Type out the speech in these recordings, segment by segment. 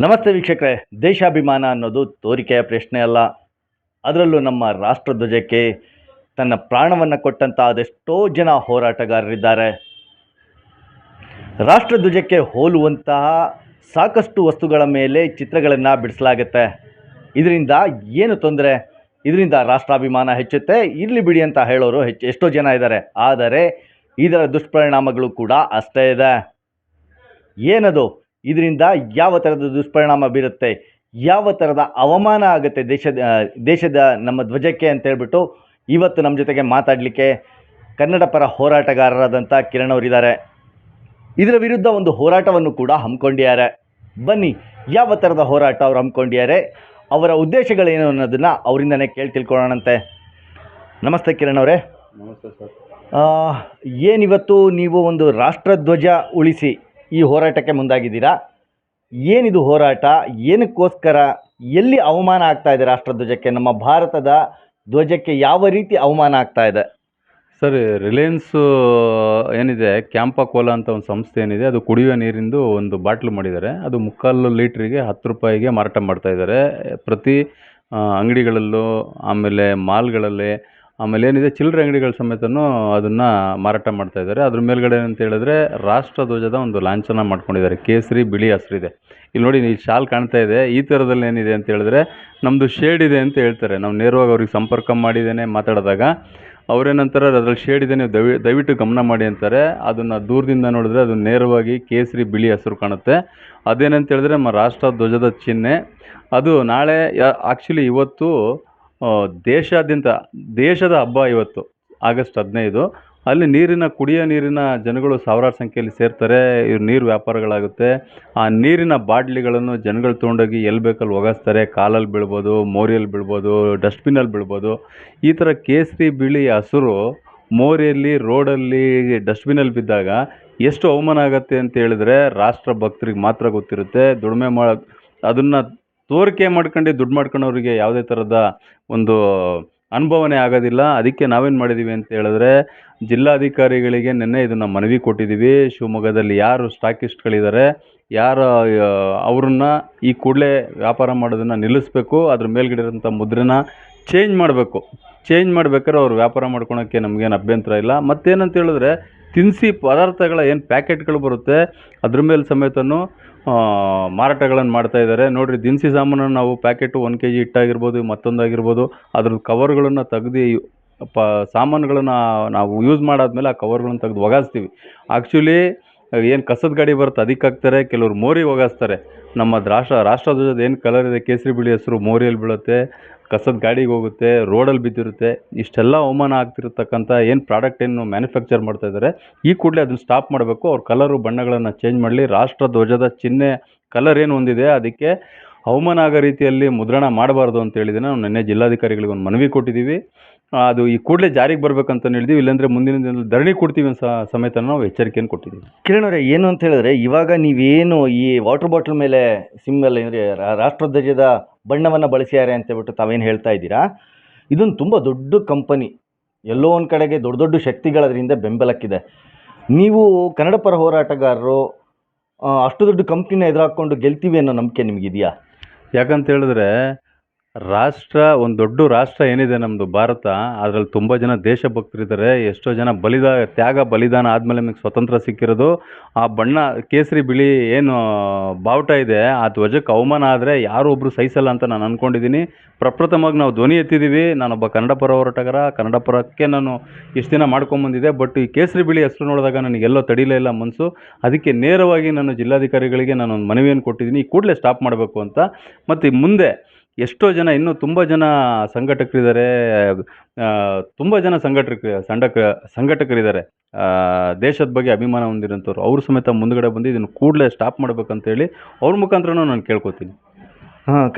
ನಮಸ್ತೆ ವೀಕ್ಷಕರೇ. ದೇಶಾಭಿಮಾನ ಅನ್ನೋದು ತೋರಿಕೆಯ ಪ್ರಶ್ನೆ ಅಲ್ಲ. ಅದರಲ್ಲೂ ನಮ್ಮ ರಾಷ್ಟ್ರಧ್ವಜಕ್ಕೆ ತನ್ನ ಪ್ರಾಣವನ್ನು ಕೊಟ್ಟಂಥ ಅದೆಷ್ಟೋ ಜನ ಹೋರಾಟಗಾರರಿದ್ದಾರೆ. ರಾಷ್ಟ್ರಧ್ವಜಕ್ಕೆ ಹೋಲುವಂತಹ ಸಾಕಷ್ಟು ವಸ್ತುಗಳ ಮೇಲೆ ಚಿತ್ರಗಳನ್ನು ಬಿಡಿಸಲಾಗುತ್ತೆ. ಇದರಿಂದ ಏನು ತೊಂದರೆ? ಇದರಿಂದ ರಾಷ್ಟ್ರಾಭಿಮಾನ ಹೆಚ್ಚುತ್ತೆ, ಇರಲಿ ಬಿಡಿ ಅಂತ ಹೇಳೋರು ಎಷ್ಟೋ ಜನ ಇದ್ದಾರೆ. ಆದರೆ ಇದರ ದುಷ್ಪರಿಣಾಮಗಳು ಕೂಡ ಅಷ್ಟೇ ಇದೆ. ಏನದು? ಇದರಿಂದ ಯಾವ ಥರದ ದುಷ್ಪರಿಣಾಮ ಬೀರುತ್ತೆ, ಯಾವ ಥರದ ಅವಮಾನ ಆಗುತ್ತೆ ದೇಶದ ನಮ್ಮ ಧ್ವಜಕ್ಕೆ ಅಂತೇಳ್ಬಿಟ್ಟು ಇವತ್ತು ನಮ್ಮ ಜೊತೆಗೆ ಮಾತಾಡಲಿಕ್ಕೆ ಕನ್ನಡ ಪರ ಹೋರಾಟಗಾರರಾದಂಥ ಕಿರಣ್ ಅವರಿದ್ದಾರೆ. ಇದರ ವಿರುದ್ಧ ಒಂದು ಹೋರಾಟವನ್ನು ಕೂಡ ಹಮ್ಮಿಕೊಂಡಿದ್ದಾರೆ. ಬನ್ನಿ, ಯಾವ ಥರದ ಹೋರಾಟ ಅವ್ರು ಹಮ್ಮಿಕೊಂಡಿದ್ದಾರೆ, ಅವರ ಉದ್ದೇಶಗಳೇನು ಅನ್ನೋದನ್ನು ಅವರಿಂದನೇ ತಿಳ್ಕೊಳ್ಳೋಣಂತೆ. ನಮಸ್ತೆ ಕಿರಣ್ ಅವರೇ. ನಮಸ್ತೆ ಸರ್. ಏನಿವತ್ತು ನೀವು ಒಂದು ರಾಷ್ಟ್ರಧ್ವಜ ಉಳಿಸಿ ಈ ಹೋರಾಟಕ್ಕೆ ಮುಂದಾಗಿದ್ದೀರಾ? ಏನಿದು ಹೋರಾಟ? ಏನಕ್ಕೋಸ್ಕರ? ಎಲ್ಲಿ ಅವಮಾನ ಆಗ್ತಾ ಇದೆ ರಾಷ್ಟ್ರಧ್ವಜಕ್ಕೆ? ನಮ್ಮ ಭಾರತದ ಧ್ವಜಕ್ಕೆ ಯಾವ ರೀತಿ ಅವಮಾನ ಆಗ್ತಾ ಇದೆ? ಸರ್, ರಿಲಯನ್ಸು ಏನಿದೆ, ಕ್ಯಾಂಪಾ ಕೋಲಾ ಅಂತ ಒಂದು ಸಂಸ್ಥೆ ಏನಿದೆ, ಅದು ಕುಡಿಯುವ ನೀರಿಂದು ಒಂದು ಬಾಟ್ಲು ಮಾಡಿದ್ದಾರೆ. ಅದು 3/4 ಲೀಟ್ರಿಗೆ 10 ರೂಪಾಯಿಗೆ ಮಾರಾಟ ಮಾಡ್ತಾ ಇದ್ದಾರೆ ಪ್ರತಿ ಅಂಗಡಿಗಳಲ್ಲೂ, ಆಮೇಲೆ ಮಾಲ್ಗಳಲ್ಲಿ, ಆಮೇಲೆ ಏನಿದೆ ಚಿಲ್ಲರೆ ಅಂಗಡಿಗಳ ಸಮೇತನೂ ಅದನ್ನು ಮಾರಾಟ ಮಾಡ್ತಾ ಇದ್ದಾರೆ. ಅದ್ರ ಮೇಲ್ಗಡೆ ಅಂತ ಹೇಳಿದ್ರೆ ರಾಷ್ಟ್ರಧ್ವಜದ ಒಂದು ಲಾಂಛನ ಮಾಡ್ಕೊಂಡಿದ್ದಾರೆ. ಕೇಸರಿ, ಬಿಳಿ, ಹಸಿರಿದೆ. ಇಲ್ಲಿ ನೋಡಿ, ಈ ಶಾಲ್ ಕಾಣ್ತಾ ಇದೆ. ಈ ಥರದಲ್ಲಿ ಏನಿದೆ ಅಂತ ಹೇಳಿದ್ರೆ ನಮ್ಮದು ಶೇಡ್ ಇದೆ ಅಂತ ಹೇಳ್ತಾರೆ. ನಾವು ನೇರವಾಗಿ ಅವ್ರಿಗೆ ಸಂಪರ್ಕ ಮಾಡಿದ್ದೇನೆ ಮಾತಾಡಿದಾಗ ಅವರೇನಂತಾರೆ, ಅದರಲ್ಲಿ ಶೇಡ್ ಇದೆ, ನೀವು ದಯವಿಟ್ಟು ಗಮನ ಮಾಡಿ ಅಂತಾರೆ. ಅದನ್ನು ದೂರದಿಂದ ನೋಡಿದ್ರೆ ಅದು ನೇರವಾಗಿ ಕೇಸರಿ, ಬಿಳಿ, ಹಸಿರು ಕಾಣುತ್ತೆ. ಅದೇನಂತ ಹೇಳಿದ್ರೆ ನಮ್ಮ ರಾಷ್ಟ್ರಧ್ವಜದ ಚಿಹ್ನೆ. ಅದು ನಾಳೆ ಆ್ಯಕ್ಚುಲಿ ಇವತ್ತು ದೇಶಾದ್ಯಂತ ದೇಶದ ಹಬ್ಬ ಇವತ್ತು, ಆಗಸ್ಟ್ 15. ಅಲ್ಲಿ ಕುಡಿಯೋ ನೀರಿನ ಜನಗಳು ಸಾವಿರಾರು ಸಂಖ್ಯೆಯಲ್ಲಿ ಸೇರ್ತಾರೆ. ಇವ್ರು ನೀರು ವ್ಯಾಪಾರಗಳಾಗುತ್ತೆ. ಆ ನೀರಿನ ಬಾಟ್ಲಿಗಳನ್ನು ಜನಗಳು ತೊಗೊಂಡೋಗಿ ಎಲ್ಲಿ ಬೇಕಲ್ಲಿ ಒಗೆಸ್ತಾರೆ. ಕಾಲಲ್ಲಿ ಬೀಳ್ಬೋದು, ಮೋರಿಯಲ್ಲಿ ಬೀಳ್ಬೋದು, ಡಸ್ಟ್ಬಿನಲ್ಲಿ ಬೀಳ್ಬೋದು. ಈ ಥರ ಕೇಸರಿ, ಬಿಳಿ, ಹಸಿರು ಮೋರಿಯಲ್ಲಿ, ರೋಡಲ್ಲಿ, ಡಸ್ಟ್ಬಿನಲ್ಲಿ ಬಿದ್ದಾಗ ಎಷ್ಟು ಅವಮಾನ ಆಗುತ್ತೆ ಅಂತ ಹೇಳಿದ್ರೆ ರಾಷ್ಟ್ರ ಭಕ್ತರಿಗೆ ಮಾತ್ರ ಗೊತ್ತಿರುತ್ತೆ. ದುಡಿಮೆ ಅದನ್ನು ತೋರಿಕೆ ಮಾಡ್ಕೊಂಡು ದುಡ್ಡು ಮಾಡ್ಕೊಂಡವ್ರಿಗೆ ಯಾವುದೇ ಥರದ ಒಂದು ಅನುಭವನೇ ಆಗೋದಿಲ್ಲ. ಅದಕ್ಕೆ ನಾವೇನು ಮಾಡಿದ್ದೀವಿ ಅಂತ ಹೇಳಿದ್ರೆ ಜಿಲ್ಲಾಧಿಕಾರಿಗಳಿಗೆ ನಿನ್ನೆ ಇದನ್ನು ಮನವಿ ಕೊಟ್ಟಿದ್ದೀವಿ. ಶಿವಮೊಗ್ಗದಲ್ಲಿ ಯಾರು ಸ್ಟಾಕಿಸ್ಟ್ಗಳಿದ್ದಾರೆ, ಯಾರು ಅವ್ರನ್ನ ಈ ಕೂಡಲೇ ವ್ಯಾಪಾರ ಮಾಡೋದನ್ನು ನಿಲ್ಲಿಸಬೇಕು. ಅದ್ರ ಮೇಲ್ಗಡೆ ಇರೋಂಥ ಮುದ್ರೆನ ಚೇಂಜ್ ಮಾಡಬೇಕು. ಚೇಂಜ್ ಮಾಡ್ಬೇಕಾದ್ರೆ ಅವ್ರು ವ್ಯಾಪಾರ ಮಾಡ್ಕೊಳೋಕ್ಕೆ ನಮಗೇನು ಅಭ್ಯಂತರ ಇಲ್ಲ. ಮತ್ತೇನಂತ ಹೇಳಿದ್ರೆ ತಿನಿಸಿ ಪದಾರ್ಥಗಳ ಏನು ಪ್ಯಾಕೆಟ್ಗಳು ಬರುತ್ತೆ ಅದ್ರ ಮೇಲೆ ಸಮೇತನೂ ಮಾರಾಟಗಳನ್ನು ಮಾಡ್ತಾ ಇದ್ದಾರೆ. ನೋಡಿರಿ, ದಿನಸಿ ಸಾಮಾನನ್ನು ನಾವು ಪ್ಯಾಕೆಟು 1 kg ಹಿಟ್ಟಾಗಿರ್ಬೋದು, ಮತ್ತೊಂದಾಗಿರ್ಬೋದು, ಅದ್ರ ಕವರ್ಗಳನ್ನು ತೆಗ್ದು ಸಾಮಾನುಗಳನ್ನು ನಾವು ಯೂಸ್ ಮಾಡಾದ್ಮೇಲೆ ಆ ಕವರ್ಗಳನ್ನು ತೆಗೆದು ಒಗಾಸ್ತೀವಿ. ಆ್ಯಕ್ಚುಲಿ ಏನು ಕಸದ ಗಾಡಿ ಬರುತ್ತೆ ಅದಕ್ಕೆ ಹಾಕ್ತಾರೆ, ಕೆಲವರು ಮೋರಿ ಒಗಾಸ್ತಾರೆ. ನಮ್ಮ ರಾಷ್ಟ್ರಧ್ವಜದ ಏನು ಕಲರ್ ಇದೆ, ಕೇಸರಿ, ಬಿಳಿ, ಹಸಿರು ಮೋರಿಯಲ್ಲಿ ಬೀಳುತ್ತೆ, ಕಸದ ಗಾಡಿಗೆ ಹೋಗುತ್ತೆ, ರೋಡಲ್ಲಿ ಬಿದ್ದಿರುತ್ತೆ. ಇಷ್ಟೆಲ್ಲ ಅವಮಾನ ಆಗ್ತಿರತಕ್ಕಂಥ ಏನು ಪ್ರಾಡಕ್ಟ್ ಏನು ಮ್ಯಾನುಫ್ಯಾಕ್ಚರ್ ಮಾಡ್ತಾ ಇದ್ದಾರೆ, ಈ ಕೂಡಲೇ ಅದನ್ನು ಸ್ಟಾಪ್ ಮಾಡಬೇಕು. ಅವ್ರ ಕಲರು ಬಣ್ಣಗಳನ್ನು ಚೇಂಜ್ ಮಾಡಲಿ. ರಾಷ್ಟ್ರಧ್ವಜದ ಚಿಹ್ನೆ ಕಲರ್ ಏನು ಹೊಂದಿದೆ ಅದಕ್ಕೆ ಅವಮಾನ ಆಗೋ ರೀತಿಯಲ್ಲಿ ಮುದ್ರಣ ಮಾಡಬಾರ್ದು ಅಂತ ಹೇಳಿದ್ದೀನಿ. ನಾವು ನಿನ್ನೆ ಜಿಲ್ಲಾಧಿಕಾರಿಗಳಿಗೆ ಒಂದು ಮನವಿ ಕೊಟ್ಟಿದ್ದೀವಿ. ಅದು ಈ ಕೂಡಲೇ ಜಾರಿಗೆ ಬರಬೇಕಂತ ಹೇಳಿದ್ವಿ. ಇಲ್ಲಾಂದರೆ ಮುಂದಿನ ದಿನದಲ್ಲಿ ಧರಣಿ ಕೊಡ್ತೀವಿ ಸಮೇತ ನಾವು ಎಚ್ಚರಿಕೆಯನ್ನು ಕೊಟ್ಟಿದ್ದೀವಿ. ಕಿರಣ್ ಅವರೇ, ಏನು ಅಂತ ಹೇಳಿದ್ರೆ ಇವಾಗ ನೀವೇನು ಈ ವಾಟರ್ ಬಾಟಲ್ ಮೇಲೆ ಸಿಂಬಲ್ ಅಂದರೆ ರಾಷ್ಟ್ರಧ್ವಜದ ಬಣ್ಣವನ್ನು ಬಳಸಿದ್ದಾರೆ ಅಂತೇಳ್ಬಿಟ್ಟು ತಾವೇನು ಹೇಳ್ತಾ ಇದ್ದೀರಾ, ಇದೊಂದು ತುಂಬ ದೊಡ್ಡ ಕಂಪನಿ. ಎಲ್ಲೋ ಒಂದು ಕಡೆಗೆ ದೊಡ್ಡ ದೊಡ್ಡ ಶಕ್ತಿಗಳದರಿಂದ ಬೆಂಬಲಕ್ಕಿದೆ. ನೀವು ಕನ್ನಡ ಪರ ಹೋರಾಟಗಾರರು ಅಷ್ಟು ದೊಡ್ಡ ಕಂಪ್ನಿನ ಎದುರಾಕೊಂಡು ಗೆಲ್ತೀವಿ ಅನ್ನೋ ನಂಬಿಕೆ ನಿಮಗಿದೆಯಾ? ಯಾಕಂತ ಹೇಳಿದ್ರೆ ಒಂದು ದೊಡ್ಡ ರಾಷ್ಟ್ರ ಏನಿದೆ ನಮ್ಮದು ಭಾರತ, ಅದರಲ್ಲಿ ತುಂಬ ಜನ ದೇಶಭಕ್ತರಿದ್ದಾರೆ. ಎಷ್ಟೋ ಜನ ಬಲಿದಾನ ಆದಮೇಲೆ ನಮಗೆ ಸ್ವತಂತ್ರ ಸಿಕ್ಕಿರೋದು. ಆ ಬಣ್ಣ ಕೇಸರಿ, ಬಿಳಿ ಏನು ಬಾವುಟ ಇದೆ, ಆ ಧ್ವಜಕ್ಕೆ ಅವಮಾನ ಆದರೆ ಯಾರು ಒಬ್ಬರು ಸಹಿಸಲ್ಲ ಅಂತ ನಾನು ಅಂದ್ಕೊಂಡಿದ್ದೀನಿ. ಪ್ರಪ್ರಥಮವಾಗಿ ನಾವು ಧ್ವನಿ ಎತ್ತಿದ್ದೀವಿ. ನಾನೊಬ್ಬ ಕನ್ನಡ ಪರ ಹೋರಾಟಗಾರ, ಕನ್ನಡ ಪರಕ್ಕೆ ನಾನು ಇಷ್ಟು ದಿನ ಮಾಡ್ಕೊಂಬಂದಿದ್ದೆ. ಬಟ್ ಈ ಕೇಸರಿ, ಬಿಳಿ, ಹೆಸರು ನೋಡಿದಾಗ ನನಗೆಲ್ಲೋ ತಡೀಲೇ ಇಲ್ಲ ಮನಸ್ಸು. ಅದಕ್ಕೆ ನೇರವಾಗಿ ನಾನು ಜಿಲ್ಲಾಧಿಕಾರಿಗಳಿಗೆ ನಾನೊಂದು ಮನವಿಯನ್ನು ಕೊಟ್ಟಿದ್ದೀನಿ, ಈ ಕೂಡಲೇ ಸ್ಟಾಪ್ ಮಾಡಬೇಕು ಅಂತ. ಮತ್ತು ಮುಂದೆ ಎಷ್ಟೋ ಜನ, ಇನ್ನೂ ತುಂಬ ಜನ ಸಂಘಟಕರಿದ್ದಾರೆ, ತುಂಬ ಜನ ಸಂಘಟಕರಿದ್ದಾರೆ, ದೇಶದ ಬಗ್ಗೆ ಅಭಿಮಾನ ಹೊಂದಿರೋಂಥವ್ರು. ಅವ್ರ ಸಮೇತ ಮುಂದುಗಡೆ ಬಂದು ಇದನ್ನು ಕೂಡಲೇ ಸ್ಟಾಪ್ ಮಾಡಬೇಕಂತೇಳಿ ಅವ್ರ ಮುಖಾಂತರನೂ ನಾನು ಕೇಳ್ಕೊತೀನಿ.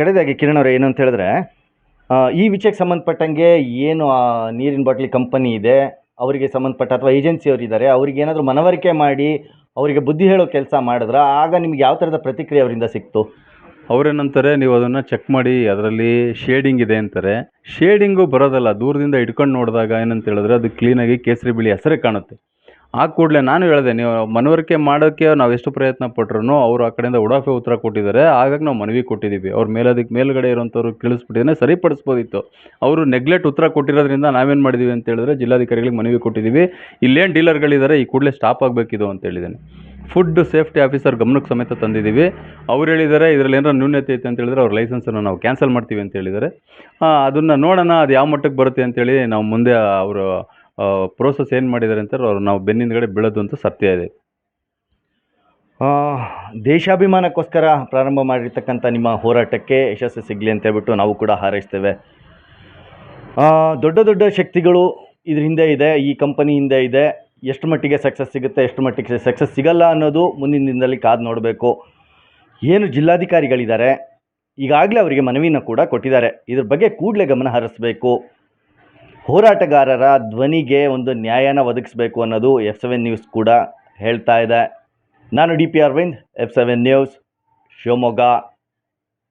ಕಡೆದಾಗಿ ಕಿರಣ್ ಅವರೇ, ಏನು ಅಂತ ಹೇಳಿದ್ರೆ ಈ ವಿಷಯಕ್ಕೆ ಸಂಬಂಧಪಟ್ಟಂಗೆ ಏನು ನೀರಿನ ಬಾಟ್ಲಿ ಕಂಪನಿ ಇದೆ ಅವರಿಗೆ ಸಂಬಂಧಪಟ್ಟ ಅಥವಾ ಏಜೆನ್ಸಿಯವರಿದ್ದಾರೆ, ಅವ್ರಿಗೆ ಏನಾದರೂ ಮನವರಿಕೆ ಮಾಡಿ ಅವರಿಗೆ ಬುದ್ಧಿ ಹೇಳೋ ಕೆಲಸ ಮಾಡಿದ್ರೆ ಆಗ ನಿಮ್ಗೆ ಯಾವ ಥರದ ಪ್ರತಿಕ್ರಿಯೆ ಅವರಿಂದ ಸಿಕ್ತು? ಅವರೇನಂತಾರೆ, ನೀವು ಅದನ್ನು ಚೆಕ್ ಮಾಡಿ, ಅದರಲ್ಲಿ ಶೇಡಿಂಗ್ ಇದೆ ಅಂತಾರೆ. ಶೇಡಿಂಗು ಬರೋದಲ್ಲ, ದೂರದಿಂದ ಹಿಡ್ಕೊಂಡು ನೋಡಿದಾಗ ಏನಂತ ಹೇಳಿದ್ರೆ ಅದು ಕ್ಲೀನಾಗಿ ಕೇಸರಿ, ಬಿಳಿ, ಹಸಿರೇ ಕಾಣುತ್ತೆ. ಆ ಕೂಡಲೇ ನಾನು ಹೇಳಿದೆ, ನೀವು ಮನವರಿಕೆ ಮಾಡೋಕ್ಕೆ ನಾವು ಎಷ್ಟು ಪ್ರಯತ್ನ ಪಟ್ರು ಅವರು ಆ ಕಡೆಯಿಂದ ಉಡಾಫೆ ಉತ್ತರ ಕೊಟ್ಟಿದ್ದಾರೆ. ಹಾಗಾಗಿ ನಾವು ಮನವಿ ಕೊಟ್ಟಿದ್ದೀವಿ. ಅವ್ರ ಮೇಲ್ಗಡೆ ಇರೋಂಥವ್ರು ಕೇಳಿಸ್ಬಿಟ್ಟಿದ್ದಾನೆ, ಸರಿಪಡಿಸ್ಬೋದಿತ್ತು. ಅವರು ನೆಗ್ಲೆಕ್ಟ್ ಉತ್ತರ ಕೊಟ್ಟಿರೋದ್ರಿಂದ ನಾವೇನು ಮಾಡಿದ್ದೀವಿ ಅಂತ ಹೇಳಿದ್ರೆ ಜಿಲ್ಲಾಧಿಕಾರಿಗಳಿಗೆ ಮನವಿ ಕೊಟ್ಟಿದ್ದೀವಿ. ಇಲ್ಲೇನು ಡೀಲರ್ಗಳಿದ್ದಾರೆ ಈ ಕೂಡಲೇ ಸ್ಟಾಪ್ ಆಗಬೇಕಿದು ಅಂತ ಹೇಳಿದ್ದೇನೆ. ಫುಡ್ ಸೇಫ್ಟಿ ಆಫೀಸರ್ ಗಮನಕ್ಕೆ ಸಮೇತ ತಂದಿದ್ದೀವಿ. ಅವ್ರು ಹೇಳಿದ್ದಾರೆ ಇದರಲ್ಲಿ ಏನಾರ ನ್ಯೂನತೆ ಐತೆ ಅಂತ ಹೇಳಿದ್ರೆ ಅವ್ರ ಲೈಸೆನ್ಸನ್ನು ನಾವು ಕ್ಯಾನ್ಸಲ್ ಮಾಡ್ತೀವಿ ಅಂತ ಹೇಳಿದ್ದಾರೆ. ಅದನ್ನು ನೋಡೋಣ ಅದು ಯಾವ ಮಟ್ಟಕ್ಕೆ ಬರುತ್ತೆ ಅಂತೇಳಿ ನಾವು ಮುಂದೆ ಅವರು ಪ್ರೋಸೆಸ್ ಏನು ಮಾಡಿದ್ದಾರೆ ಅಂತ ಅವ್ರು ನಾವು ಬೆನ್ನಿಂದಗಡೆ ಬೀಳೋದು ಅಂತ ಸತ್ಯ ಇದೆ. ದೇಶಾಭಿಮಾನಕ್ಕೋಸ್ಕರ ಪ್ರಾರಂಭ ಮಾಡಿರ್ತಕ್ಕಂಥ ನಿಮ್ಮ ಹೋರಾಟಕ್ಕೆ ಯಶಸ್ಸು ಸಿಗಲಿ ಅಂತ ಹೇಳ್ಬಿಟ್ಟು ನಾವು ಕೂಡ ಹಾರೈಸ್ತೇವೆ. ದೊಡ್ಡ ದೊಡ್ಡ ಶಕ್ತಿಗಳು ಇದ್ರ ಹಿಂದೆ ಇದೆ, ಈ ಕಂಪನಿ ಹಿಂದೆ ಇದೆ. ಎಷ್ಟು ಮಟ್ಟಿಗೆ ಸಕ್ಸಸ್ ಸಿಗುತ್ತೆ, ಎಷ್ಟು ಮಟ್ಟಿಗೆ ಸಕ್ಸಸ್ ಸಿಗಲ್ಲ ಅನ್ನೋದು ಮುಂದಿನ ದಿನದಲ್ಲಿ ಕಾದು ನೋಡಬೇಕು. ಏನು ಜಿಲ್ಲಾಧಿಕಾರಿಗಳಿದ್ದಾರೆ, ಈಗಾಗಲೇ ಅವರಿಗೆ ಮನವಿನ ಕೂಡ ಕೊಟ್ಟಿದ್ದಾರೆ. ಇದ್ರ ಬಗ್ಗೆ ಕೂಡಲೇ ಗಮನ ಹರಿಸಬೇಕು. ಹೋರಾಟಗಾರರ ಧ್ವನಿಗೆ ಒಂದು ನ್ಯಾಯನ ಒದಗಿಸಬೇಕು ಅನ್ನೋದು F7 ನ್ಯೂಸ್ ಕೂಡ ಹೇಳ್ತಾ ಇದೆ. ನಾನು DP Arvind, F7 news, Shivamogga.